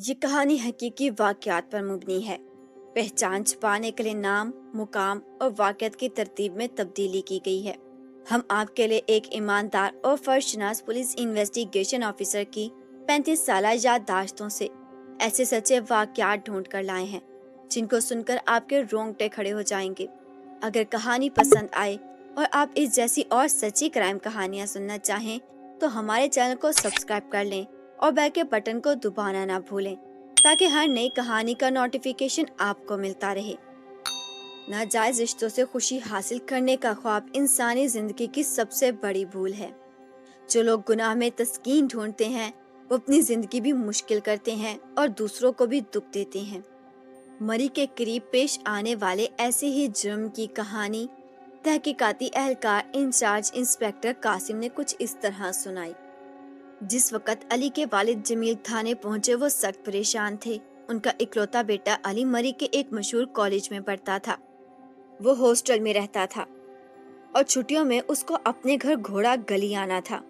یہ کہانی حقیقی واقعات پر مبنی ہے۔ پہچان چھپانے کے لیے نام، مقام اور واقعات کی ترتیب میں تبدیلی کی گئی ہے۔ ہم آپ کے لیے ایک ایماندار اور فرض شناس پولیس انویسٹیگیشن آفیسر کی 35 سالہ یادداشتوں سے ایسے سچے واقعات ڈھونڈ کر لائے ہیں جن کو سن کر آپ کے رونگٹے کھڑے ہو جائیں گے۔ اگر کہانی پسند آئے اور آپ اس جیسی اور سچی کرائم کہانیاں سننا چاہیں تو ہمارے چینل کو سبسکرائب کر لیں اور بیل کے بٹن کو دبانا نہ بھولیں تاکہ ہر نئی کہانی کا نوٹیفیکیشن آپ کو ملتا رہے۔ ناجائز رشتوں سے خوشی حاصل کرنے کا خواب انسانی زندگی کی سب سے بڑی بھول ہے۔ جو لوگ گناہ میں تسکین ڈھونڈتے ہیں وہ اپنی زندگی بھی مشکل کرتے ہیں اور دوسروں کو بھی دکھ دیتے ہیں۔ مری کے قریب پیش آنے والے ایسے ہی جرم کی کہانی تحقیقاتی اہلکار انچارج انسپکٹر قاسم نے کچھ اس طرح سنائی۔ جس وقت علی کے والد جمیل تھانے پہنچے وہ سخت پریشان تھے۔ ان کا اکلوتا بیٹا علی مری کے ایک مشہور کالج میں پڑھتا تھا۔ وہ ہاسٹل میں رہتا تھا اور چھٹیوں میں اس کو اپنے گھر گھوڑا گلی آنا تھا۔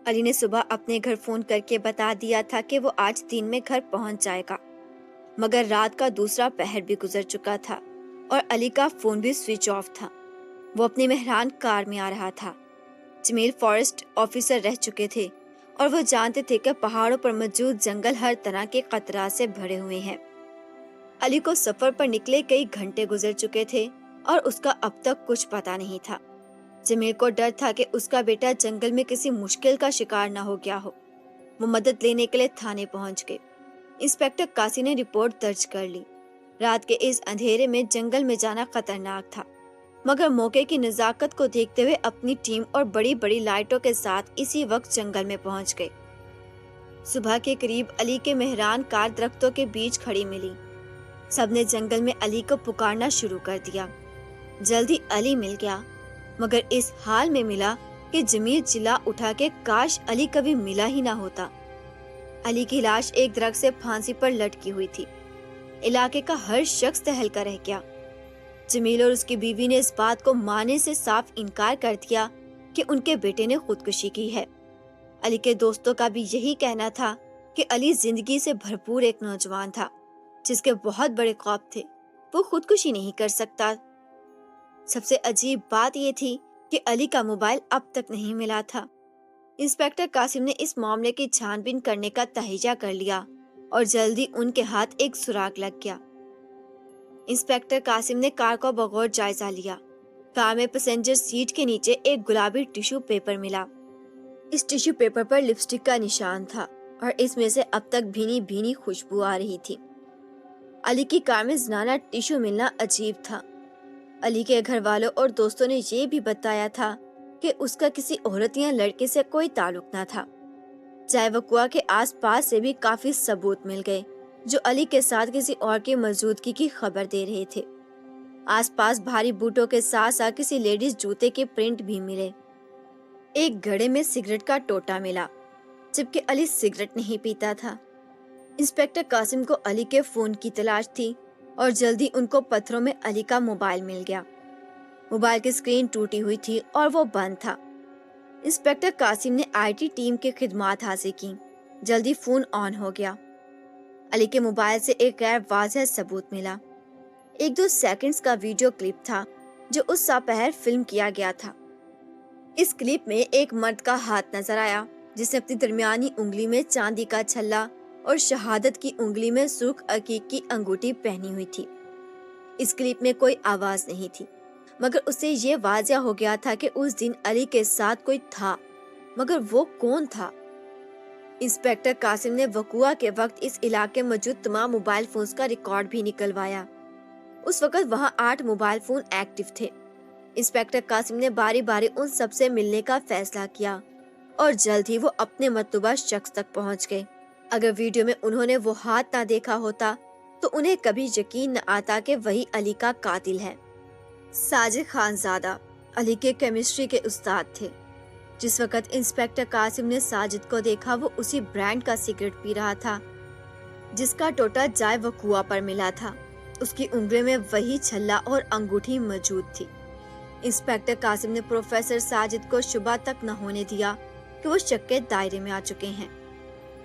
علی نے صبح اپنے گھر فون کر کے بتا دیا تھا کہ وہ آج دن میں گھر پہنچ جائے گا، مگر رات کا دوسرا پہر بھی گزر چکا تھا اور علی کا فون بھی سوئچ آف تھا۔ وہ اپنی مہران کار میں آ رہا تھا۔ جمیل فارسٹ آفیسر رہ چکے تھے اور وہ جانتے تھے کہ پہاڑوں پر موجود جنگل ہر طرح کے خطرات سے بھرے ہوئے ہیں۔ علی کو سفر پر نکلے کئی گھنٹے گزر چکے تھے اور اس کا اب تک کچھ پتہ نہیں تھا۔ جمیل کو ڈر تھا کہ اس کا بیٹا جنگل میں کسی مشکل کا شکار نہ ہو گیا ہو۔ وہ مدد لینے کے لیے تھانے پہنچ گئے۔ انسپکٹر قاسم نے رپورٹ درج کر لی۔ رات کے اس اندھیرے میں جنگل میں جانا خطرناک تھا، مگر موقع کی نزاکت کو دیکھتے ہوئے اپنی ٹیم اور بڑی بڑی لائٹوں کے ساتھ اسی وقت جنگل میں پہنچ گئے۔ صبح کے قریب علی کے مہران کار درختوں کے بیچ کھڑی ملی۔ سب نے جنگل میں علی کو پکارنا شروع کر دیا۔ جلدی علی مل گیا، مگر اس حال میں ملا کہ جمیل چلا اٹھا کہ کاش علی کبھی ملا ہی نہ ہوتا۔ علی کی لاش ایک درخت سے پھانسی پر لٹکی ہوئی تھی۔ علاقے کا ہر شخص تہلکا رہ گیا۔ جمیل اور اس کی بیوی نے اس بات کو ماننے سے صاف انکار کر دیا کہ ان کے بیٹے نے خودکشی کی ہے۔ علی کے دوستوں کا بھی یہی کہنا تھا کہ علی زندگی سے بھرپور ایک نوجوان تھا جس کے بہت بڑے خواب تھے، وہ خودکشی نہیں کر سکتا۔ سب سے عجیب بات یہ تھی کہ علی کا موبائل اب تک نہیں ملا تھا۔ انسپکٹر قاسم نے اس معاملے کی چھان بین کرنے کا تہیہ کر لیا اور جلدی ان کے ہاتھ ایک سراغ لگ گیا۔ انسپکٹر قاسم نے کار کو بغور جائزہ لیا۔ کار میں پیسنجر سیٹ کے نیچے ایک گلابی ٹیشو پیپر ملا۔ اس ٹیشو پیپر پر لپسٹک کا نشان تھا اور اس میں سے اب تک بھینی بھینی خوشبو آ رہی تھی۔ علی کی کار میں زنانہ ٹیشو ملنا عجیب تھا۔ علی کے گھر والوں اور دوستوں نے یہ بھی بتایا تھا کہ اس کا کسی عورت یا لڑکے سے کوئی تعلق نہ تھا۔ جائے وقوع کے آس پاس سے بھی کافی ثبوت مل گئے جو علی کے ساتھ کسی اور کی موجودگی کی خبر دے رہے تھے۔ آس پاس بھاری بوٹوں کے ساتھ ساتھ کسی لیڈیز جوتے کے پرنٹ بھی ملے۔ ایک گھڑے میں سگریٹ کا ٹوٹا ملا، جبکہ علی سگریٹ نہیں پیتا تھا۔ انسپکٹر قاسم کو علی کے فون کی تلاش تھی اور جلدی ان کو پتھروں میں علی کا موبائل مل گیا۔ موبائل کی اسکرین ٹوٹی ہوئی تھی اور وہ بند تھا۔ انسپکٹر قاسم نے آئی ٹی ٹیم کی خدمات حاصل کی۔ جلدی فون آن ہو گیا۔ علی کے موبائل سے ایک غیر واضح ثبوت ملا۔ 1-2 سیکنڈز کا ویڈیو کلپ تھا جو اس سپہر فلم کیا گیا تھا۔ اس کلپ میں ایک مرد کا ہاتھ نظر آیا جس نے اپنی درمیانی انگلی میں چاندی کا چھلا اور شہادت کی انگلی میں سرخ عقیق کی انگوٹھی پہنی ہوئی تھی۔ اس کلپ میں کوئی آواز نہیں تھی، مگر اس سے یہ واضح ہو گیا تھا کہ اس دن علی کے ساتھ کوئی تھا، مگر وہ کون تھا؟ انسپکٹر قاسم نے وقوع کے وقت اس علاقے میں موجود تمام موبائل فونز کا ریکارڈ بھی نکلوایا۔ اس وقت وہاں 8 موبائل فون ایکٹیو تھے۔ انسپکٹر قاسم نے باری باری ان سب سے ملنے کا فیصلہ کیا اور جلد ہی وہ اپنے مطلوبہ شخص تک پہنچ گئے۔ اگر ویڈیو میں انہوں نے وہ ہاتھ نہ دیکھا ہوتا تو انہیں کبھی یقین نہ آتا کہ وہی علی کا قاتل ہے۔ ساجد خان زادہ علی کے کیمسٹری کے استاد تھے۔ جس وقت انسپکٹر قاسم نے ساجد کو دیکھا وہ اسی برانڈ کا سگریٹ پی رہا تھا جس کا ٹوٹا جائے وقوع پر ملا تھا۔ اس کی انگلی میں وہی چھلا اور انگوٹھی موجود تھی۔ انسپکٹر قاسم نے پروفیسر ساجد کو شبہ تک نہ ہونے دیا کہ وہ شک کے دائرے میں آ چکے ہیں۔